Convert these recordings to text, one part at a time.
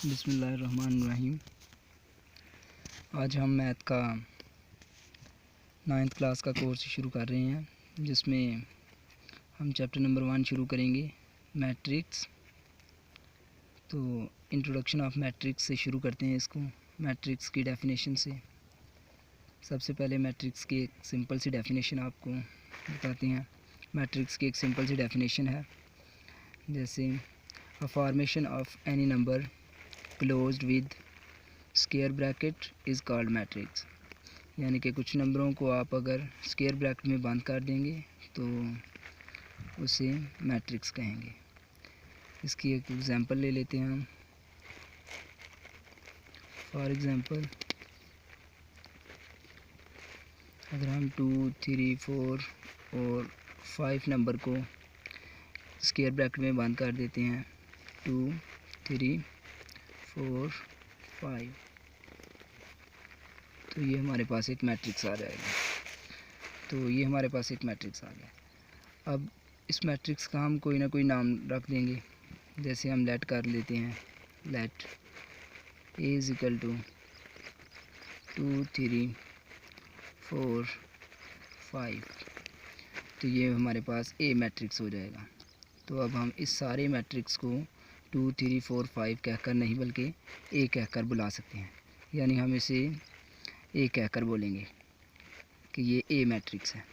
बिस्मिल्लाहिर्रहमानिर्रहीम। आज हम मैथ का 9th क्लास का कोर्स शुरू कर रहे हैं, जिसमें हम चैप्टर नंबर 1 शुरू करेंगे, मैट्रिक्स। तो इंट्रोडक्शन ऑफ मैट्रिक्स से शुरू करते हैं इसको, मैट्रिक्स की डेफिनेशन से। सबसे पहले मैट्रिक्स की एक सिंपल सी डेफिनेशन आपको बताते हैं। मैट्रिक्स की एक सिंपल सी डेफिनेशन है, जैसे a formation of any number closed with square bracket is called matrix. यानी कि कुछ नंबरों को आप अगर स्क्वायर ब्रैकेट में बंद कर देंगे तो उसे मैट्रिक्स कहेंगे। इसकी एक एग्ज़ाम्पल ले लेते हैं हम। फॉर एग्ज़ाम्पल, अगर हम 2, 3, 4 और 5 नंबर को स्क्वायर ब्रैकेट में बंद कर देते हैं, 2, 3, 4, 5, तो ये हमारे पास एक मैट्रिक्स आ जाएगा। तो ये हमारे पास एक मैट्रिक्स आ गया। अब इस मैट्रिक्स का हम कोई ना कोई नाम रख देंगे। जैसे हम लेट कर लेते हैं, let A is equal to 2, 3, 4, 5, तो ये हमारे पास ए मैट्रिक्स हो जाएगा। तो अब हम इस सारे मैट्रिक्स को 2, 3, 4, 5 कहकर नहीं बल्कि ए कहकर बुला सकते हैं। यानी हम इसे ए कहकर बोलेंगे कि ये ए मैट्रिक्स है।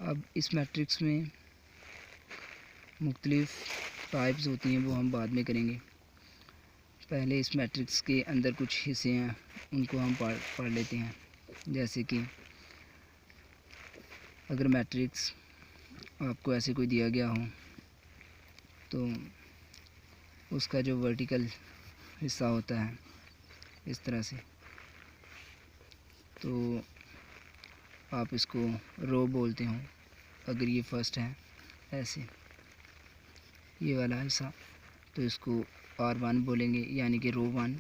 अब इस मैट्रिक्स में मुख्तलिफ़ टाइप्स होती हैं, वो हम बाद में करेंगे। पहले इस मैट्रिक्स के अंदर कुछ हिस्से हैं, उनको हम पढ़ लेते हैं। जैसे कि अगर मैट्रिक्स आपको ऐसे कोई दिया गया हो, तो उसका जो वर्टिकल हिस्सा होता है इस तरह से, तो आप इसको रो बोलते हो। अगर ये फर्स्ट है ऐसे ये वाला हिस्सा, तो इसको R1 बोलेंगे, यानी कि रो 1।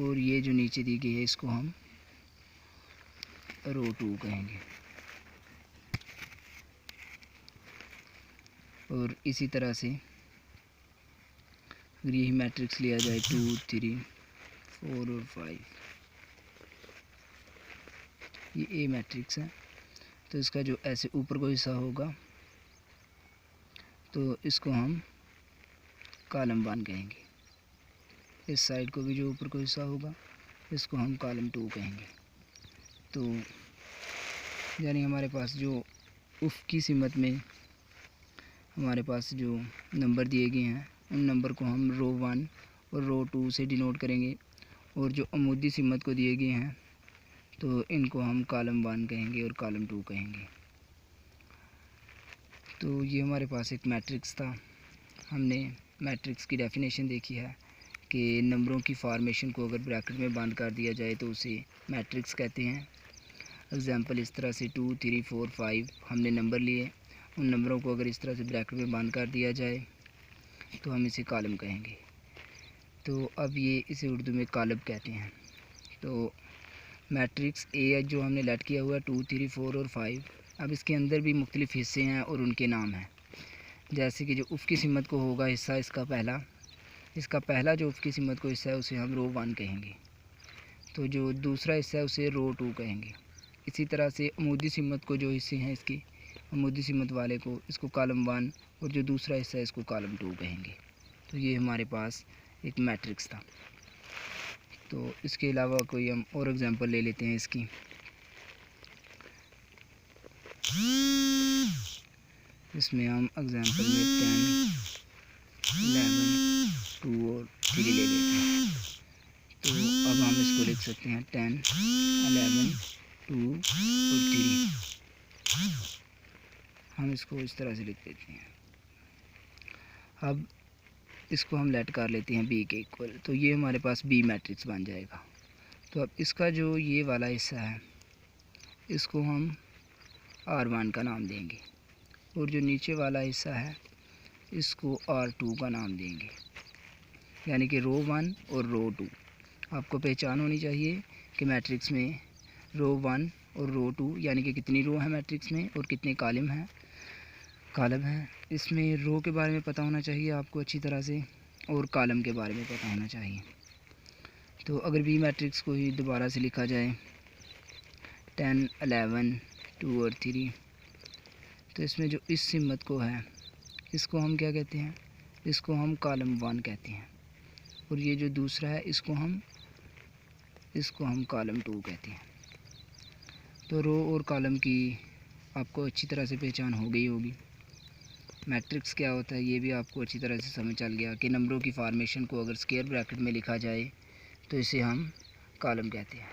और ये जो नीचे दी गई है इसको हम रो 2 कहेंगे। और इसी तरह से अगर यही मैट्रिक्स लिया जाए 2, 3, 4 और 5, ये ए मैट्रिक्स है। तो इसका जो ऐसे ऊपर को हिस्सा होगा तो इसको हम कॉलम 1 कहेंगे। इस साइड को भी जो ऊपर को हिस्सा होगा इसको हम कॉलम 2 कहेंगे। तो यानी हमारे पास जो उफ की सीमत में हमारे पास जो नंबर दिए गए हैं, उन नंबर को हम रो 1 और रो 2 से डिनोट करेंगे। और जो अमूदी सीमत को दिए गए हैं तो इनको हम कॉलम 1 कहेंगे और कॉलम 2 कहेंगे। तो ये हमारे पास एक मैट्रिक्स था। हमने मैट्रिक्स की डेफिनेशन देखी है कि नंबरों की फॉर्मेशन को अगर ब्रैकेट में बंद कर दिया जाए तो उसे मैट्रिक्स कहते हैं। एग्ज़ाम्पल इस तरह से 2, 3, 4, 5 हमने नंबर लिए, उन नंबरों को अगर इस तरह से ब्रैकेट में बंद कर दिया जाए तो हम इसे कॉलम कहेंगे। तो अब ये इसे उर्दू में कॉलम कहते हैं। तो मैट्रिक्स ए जो हमने लेट किया हुआ है 2, 3, 4 और 5, अब इसके अंदर भी मुख्तलिफ़ हिस्से हैं और उनके नाम हैं। जैसे कि जो उफ़ की सीमत को होगा हिस्सा इसका पहला जो उफ़ की सीमत को हिस्सा है उसे हम रो 1 कहेंगे। तो जो दूसरा हिस्सा है उसे रो 2 कहेंगे। इसी तरह से अमूदी सीमत को जो हिस्से हैं इसकी, अमूदी सीमत वाले को इसको कॉलम 1 और जो दूसरा हिस्सा है इसको कॉलम 2 कहेंगे। तो ये हमारे पास एक मैट्रिक्स था। तो इसके अलावा कोई हम और एग्ज़ाम्पल ले लेते हैं इसकी। इसमें हम एग्ज़ाम्पल में 10, 11, 2 और 3 ले लेते हैं। तो अब हम इसको लिख सकते हैं 10, 11, 2 और 3। हम इसको इस तरह से लिख देते हैं। अब इसको हम लेट कर लेते हैं बी के इक्वल, तो ये हमारे पास बी मैट्रिक्स बन जाएगा। तो अब इसका जो ये वाला हिस्सा है इसको हम R1 का नाम देंगे, और जो नीचे वाला हिस्सा है इसको R2 का नाम देंगे। यानी कि रो 1 और रो 2। आपको पहचान होनी चाहिए कि मैट्रिक्स में रो 1 और रो 2 यानी कि कितनी रो है मैट्रिक्स में और कितने कॉलम हैं। इसमें रो के बारे में पता होना चाहिए आपको अच्छी तरह से। और कॉलम के बारे में पता होना चाहिए। तो अगर बी मैट्रिक्स को ही दोबारा से लिखा जाए 10, 11, 2 और 3, तो इसमें जो इस सिमत को है इसको हम क्या कहते हैं, इसको हम कॉलम 1 कहते हैं, और ये जो दूसरा है इसको हम कॉलम 2 कहते हैं। तो रो और कॉलम की आपको अच्छी तरह से पहचान हो गई होगी। मैट्रिक्स क्या होता है ये भी आपको अच्छी तरह से समझ चल गया कि नंबरों की फार्मेशन को अगर स्क्वायर ब्रैकेट में लिखा जाए तो इसे हम कॉलम कहते हैं,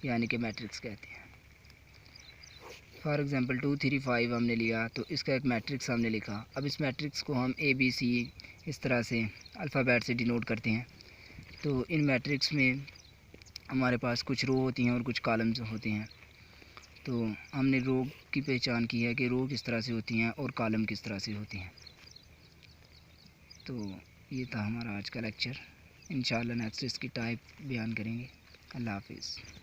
यानी कि मैट्रिक्स कहते हैं। फॉर एग्ज़ाम्पल 2, 3, 5 हमने लिया तो इसका एक मैट्रिक्स हमने लिखा। अब इस मैट्रिक्स को हम ABC इस तरह से अल्फ़ाबेट से डिनोट करते हैं। तो इन मैट्रिक्स में हमारे पास कुछ रो होती हैं और कुछ कॉलम्स होते हैं। तो हमने रो की पहचान की है कि रो किस तरह से होती हैं और कॉलम किस तरह से होती हैं। तो ये था हमारा आज का लेक्चर। इंशाल्लाह नेक्स्ट इसकी टाइप बयान करेंगे। अल्लाह हाफिज़।